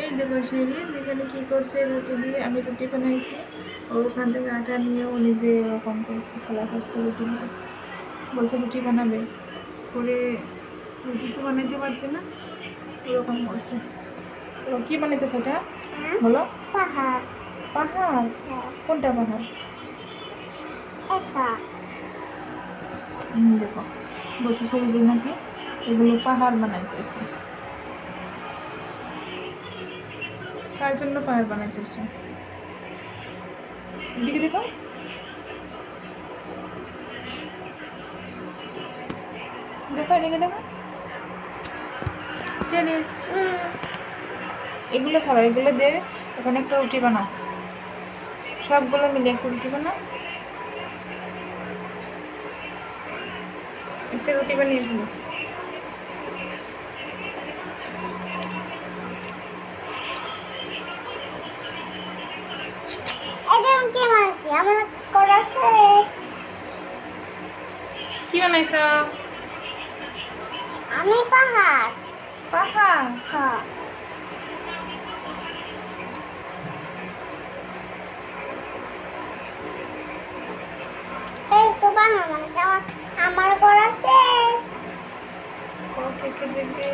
এই দেখো শিরিন এখানে কি করছে, রুটি দিয়ে আমি রুটি বানাইছি, ওখান থেকে আটা নিয়ে ও নিজে এরকম করছে, খেলা করছে রুটি দিয়ে, বলছে রুটি বানাবে, করে রুটি তো বানাইতে পারছে না, ওরকম করছে। ও কি বানাইতেছে ওটা বলো? পাহাড়। পাহাড়? কোনটা পাহাড়? এটা দেখো বলছে সেই যে নাকি এগুলো পাহাড় বানাইতেছে। কার জন্য পাহাড় বানাইতেছে? এদিকে দেখো, দেখো এদিকে দেখো, চিনিস এগুলো ছাড়া এগুলো দিয়ে ওখানে একটা রুটি বানাও, সবগুলো মিলে একটা রুটি বানাও, একটা রুটি বানিয়ে ফেলো। কি মারছি আমার করা শেষ। কি বানাইছ? আমি পাহাড়। পাহাড়? হ্যাঁ। এই তো বানানো মানে আমার করা শেষ। কে কে দেখবে?